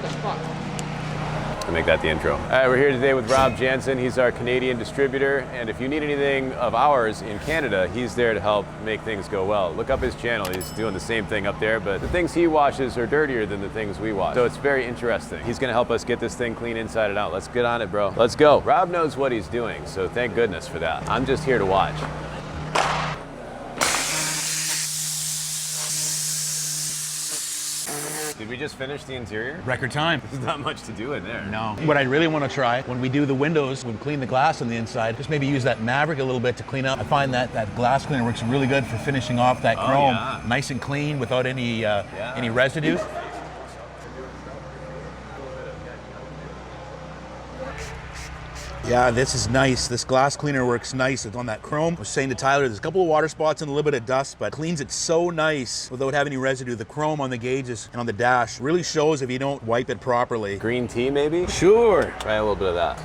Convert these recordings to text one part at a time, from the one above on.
To make that the intro. All right, we're here today with Rob Jansen. He's our Canadian distributor, and if you need anything of ours in Canada, he's there to help make things go well. Look up his channel. He's doing the same thing up there, but the things he washes are dirtier than the things we wash. So it's very interesting. He's gonna help us get this thing clean inside and out. Let's get on it, bro. Let's go. Rob knows what he's doing, so thank goodness for that. I'm just here to watch. Did we just finish the interior? Record time. There's not much to do in there. No. What I really want to try, when we do the windows, when we clean the glass on the inside, just maybe use that Maverick a little bit to clean up. I find that glass cleaner works really good for finishing off that chrome, nice and clean without any residue. Yeah, this is nice. This glass cleaner works nice. It's on that chrome. I was saying to Tyler, there's a couple of water spots and a little bit of dust, but cleans it so nice without having any residue. The chrome on the gauges and on the dash really shows if you don't wipe it properly. Green tea, maybe? Sure. Try a little bit of that.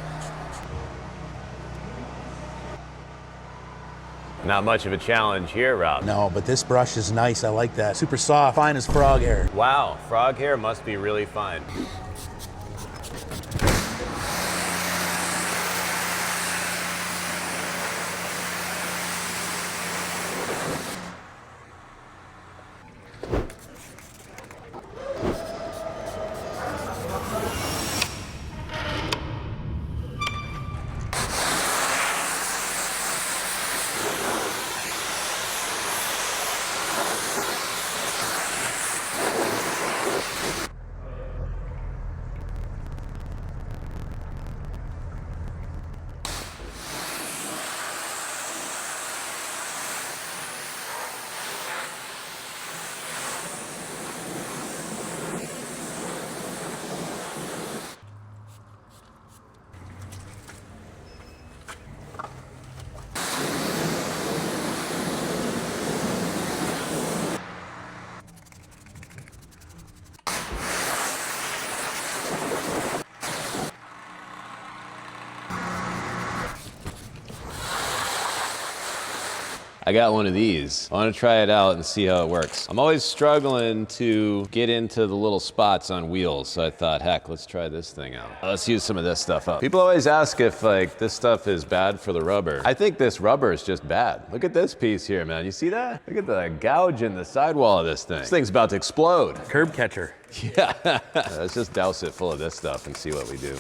Not much of a challenge here, Rob. No, but this brush is nice. I like that. Super soft, fine as frog hair. Wow, frog hair must be really fine. I got one of these. I want to try it out and see how it works. I'm always struggling to get into the little spots on wheels, so I thought, heck, let's try this thing out. Let's use some of this stuff up. People always ask if like this stuff is bad for the rubber. I think this rubber is just bad. Look at this piece here, man. You see that? Look at the gouge in the sidewall of this thing. This thing's about to explode. Curb catcher. Yeah. Let's just douse it full of this stuff and see what we do.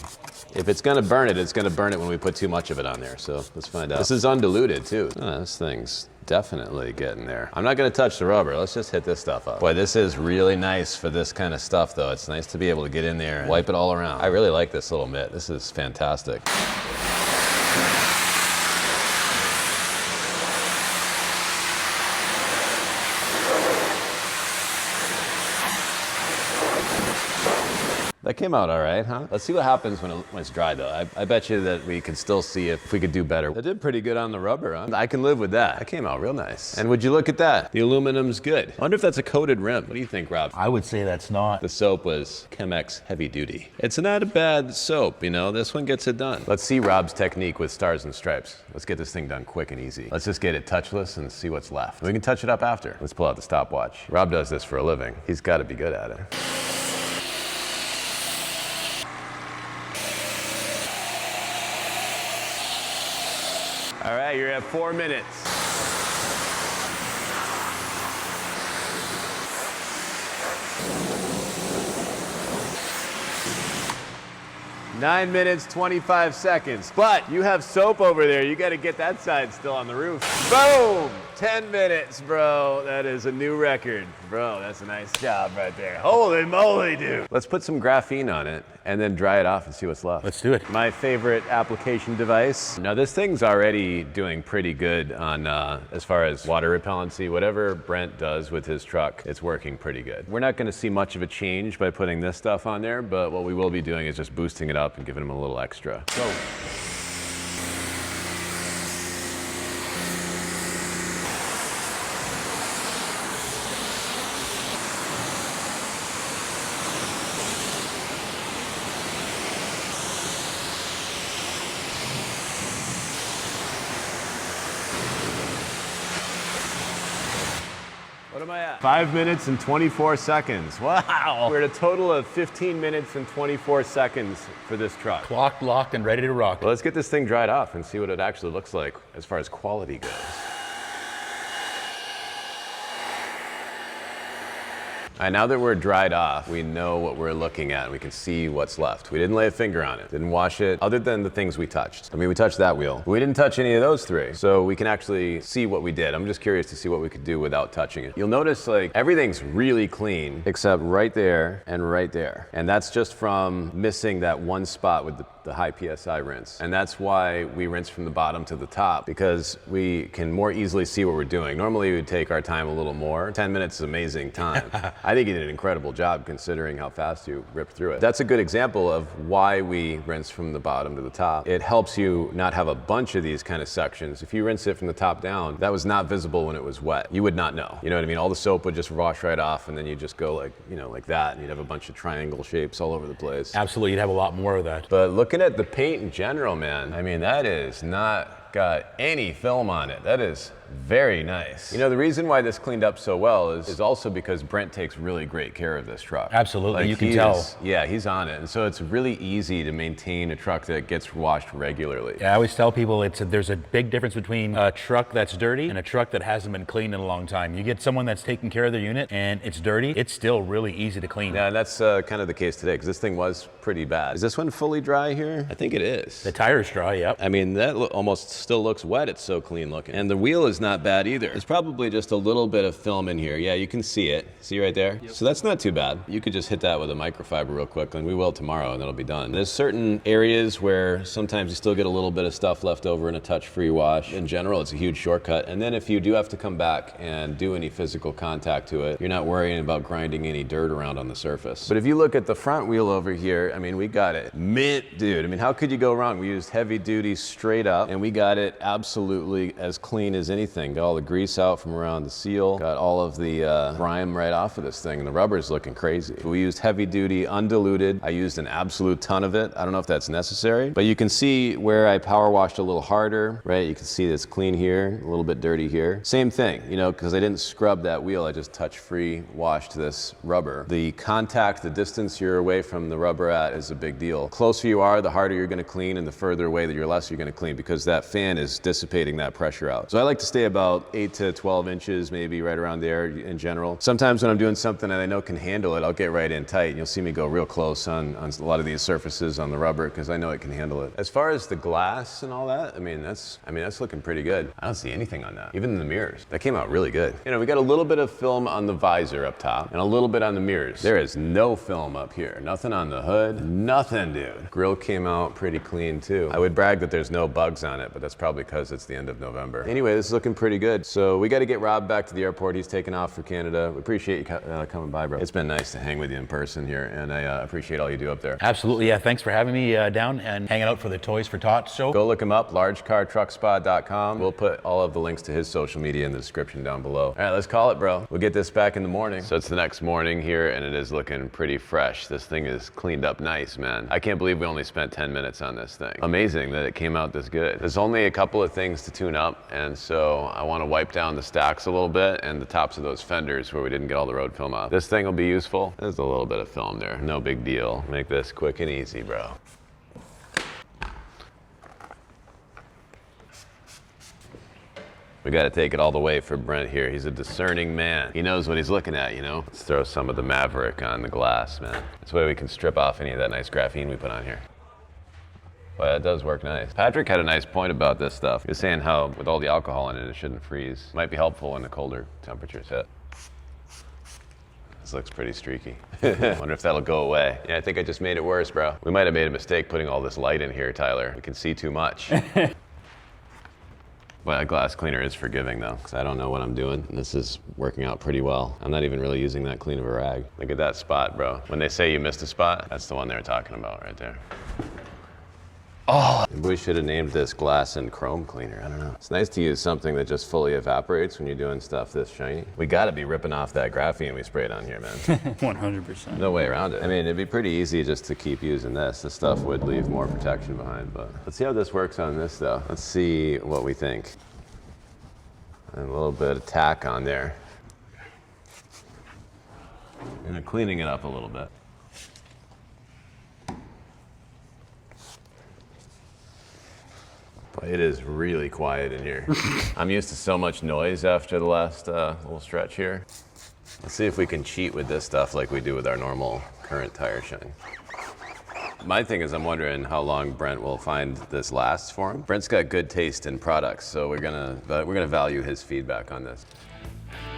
If it's gonna burn it, it's gonna burn it when we put too much of it on there. So let's find out. This is undiluted too. Oh, this thing's definitely getting there. I'm not gonna touch the rubber. Let's just hit this stuff up. Boy, this is really nice for this kind of stuff though. It's nice to be able to get in there and wipe it all around. I really like this little mitt. This is fantastic. That came out all right, huh? Let's see what happens when it's dry though. I bet you that we could still see if we could do better. That did pretty good on the rubber, huh? I can live with that. That came out real nice. And would you look at that? The aluminum's good. I wonder if that's a coated rim. What do you think, Rob? I would say that's not. The soap was Chem-X heavy duty. It's not a bad soap, you know? This one gets it done. Let's see Rob's technique with stars and stripes. Let's get this thing done quick and easy. Let's just get it touchless and see what's left. We can touch it up after. Let's pull out the stopwatch. Rob does this for a living. He's got to be good at it. All right, you're at 4 minutes. Nine minutes, 25 seconds. But you have soap over there. You got to get that side still on the roof. Boom! 10 minutes, bro. That is a new record. Bro, that's a nice job right there. Holy moly, dude. Let's put some graphene on it and then dry it off and see what's left. Let's do it. My favorite application device. Now this thing's already doing pretty good on as far as water repellency. Whatever Brent does with his truck, it's working pretty good. We're not gonna see much of a change by putting this stuff on there, but what we will be doing is just boosting it up and giving him a little extra. Go. What am I at? 5 minutes and 24 seconds. Wow. We're at a total of 15 minutes and 24 seconds for this truck. Clocked, locked, and ready to rock. Well, let's get this thing dried off and see what it actually looks like as far as quality goes. All right, now that we're dried off, we know what we're looking at. We can see what's left. We didn't lay a finger on it, didn't wash it, other than the things we touched. I mean, we touched that wheel, but we didn't touch any of those three. So we can actually see what we did. I'm just curious to see what we could do without touching it. You'll notice like everything's really clean except right there and right there. And that's just from missing that one spot with the high PSI rinse. And that's why we rinse from the bottom to the top, because we can more easily see what we're doing. Normally we would take our time a little more. 10 minutes is amazing time. I think you did an incredible job considering how fast you ripped through it. That's a good example of why we rinse from the bottom to the top. It helps you not have a bunch of these kind of sections. If you rinse it from the top down, that was not visible when it was wet. You would not know. You know what I mean? All the soap would just wash right off, and then you just go like, you know, like that, and you'd have a bunch of triangle shapes all over the place. Absolutely, you'd have a lot more of that. But looking at the paint in general, man, I mean, that is not got any film on it. That is very nice. You know, the reason why this cleaned up so well is also because Brent takes really great care of this truck. Absolutely, like, you can tell. Yeah, he's on it. And so it's really easy to maintain a truck that gets washed regularly. Yeah, I always tell people there's a big difference between a truck that's dirty and a truck that hasn't been cleaned in a long time. You get someone that's taking care of their unit and it's dirty, it's still really easy to clean. Yeah, and that's kind of the case today, because this thing was pretty bad. Is this one fully dry here? I think it is. The tire's dry, yep. I mean, that almost still looks wet. It's so clean looking. And the wheel is not bad either. There's probably just a little bit of film in here. Yeah, you can see it. See right there? Yep. So that's not too bad. You could just hit that with a microfiber real quick, and we will tomorrow, and it'll be done. There's certain areas where sometimes you still get a little bit of stuff left over in a touch-free wash. In general, it's a huge shortcut. And then if you do have to come back and do any physical contact to it, you're not worrying about grinding any dirt around on the surface. But if you look at the front wheel over here, I mean, we got it mint, dude. I mean, how could you go wrong? We used heavy duty straight up, and we got it absolutely as clean as anything. Got all the grease out from around the seal, got all of the grime right off of this thing, and the rubber's looking crazy. We used heavy duty, undiluted. I used an absolute ton of it. I don't know if that's necessary, but you can see where I power washed a little harder, right? You can see it's clean here, a little bit dirty here. Same thing, you know, because I didn't scrub that wheel, I just touch-free washed this rubber. The contact, the distance you're away from the rubber at is a big deal. The closer you are, the harder you're gonna clean, and the further away that you're less you're gonna clean, because that fan is dissipating that pressure out. So I like to stay about 8 to 12 inches, maybe right around there in general. Sometimes when I'm doing something that I know can handle it, I'll get right in tight. You'll see me go real close on a lot of these surfaces on the rubber, because I know it can handle it. As far as the glass and all that, I mean, that's looking pretty good. I don't see anything on that. Even in the mirrors, that came out really good. You know, we got a little bit of film on the visor up top and a little bit on the mirrors. There is no film up here. Nothing on the hood, nothing, dude. Grill came out pretty clean too. I would brag that there's no bugs on it, but that's probably because it's the end of November. Anyway, this is looking pretty good. So we got to get Rob back to the airport. He's taking off for Canada. We appreciate you coming by, bro. It's been nice to hang with you in person here, and I appreciate all you do up there. Absolutely, yeah. Thanks for having me down and hanging out for the Toys for Tots show. Go look him up, LargeCarTruckSpa.com. We'll put all of the links to his social media in the description down below. All right, let's call it, bro. We'll get this back in the morning. So it's the next morning here, and it is looking pretty fresh. This thing is cleaned up nice, man. I can't believe we only spent 10 minutes on this thing. Amazing that it came out this good. There's only a couple of things to tune up, and so I want to wipe down the stacks a little bit and the tops of those fenders where we didn't get all the road film off. This thing will be useful. There's a little bit of film there. No big deal. Make this quick and easy, bro. We got to take it all the way for Brent here. He's a discerning man. He knows what he's looking at, you know? Let's throw some of the Maverick on the glass, man. This way we can strip off any of that nice graphene we put on here. Well, it does work nice. Patrick had a nice point about this stuff. He was saying how with all the alcohol in it, it shouldn't freeze. Might be helpful when the colder temperatures hit. This looks pretty streaky. Wonder if that'll go away. Yeah, I think I just made it worse, bro. We might have made a mistake putting all this light in here, Tyler. We can see too much. Well, a glass cleaner is forgiving though, because I don't know what I'm doing. This is working out pretty well. I'm not even really using that clean of a rag. Look at that spot, bro. When they say you missed a spot, that's the one they were talking about right there. Oh, maybe we should have named this glass and chrome cleaner. I don't know. It's nice to use something that just fully evaporates when you're doing stuff this shiny. We gotta be ripping off that graphene we sprayed on here, man. 100%. No way around it. I mean, it'd be pretty easy just to keep using this. This stuff would leave more protection behind, but let's see how this works on this though. Let's see what we think. And a little bit of tack on there. And cleaning it up a little bit. It is really quiet in here. I'm used to so much noise after the last little stretch here. Let's see if we can cheat with this stuff like we do with our normal current tire shine. My thing is I'm wondering how long Brent will find this lasts for him. Brent's got good taste in products, so we're gonna value his feedback on this.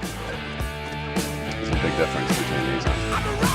There's a big difference between these.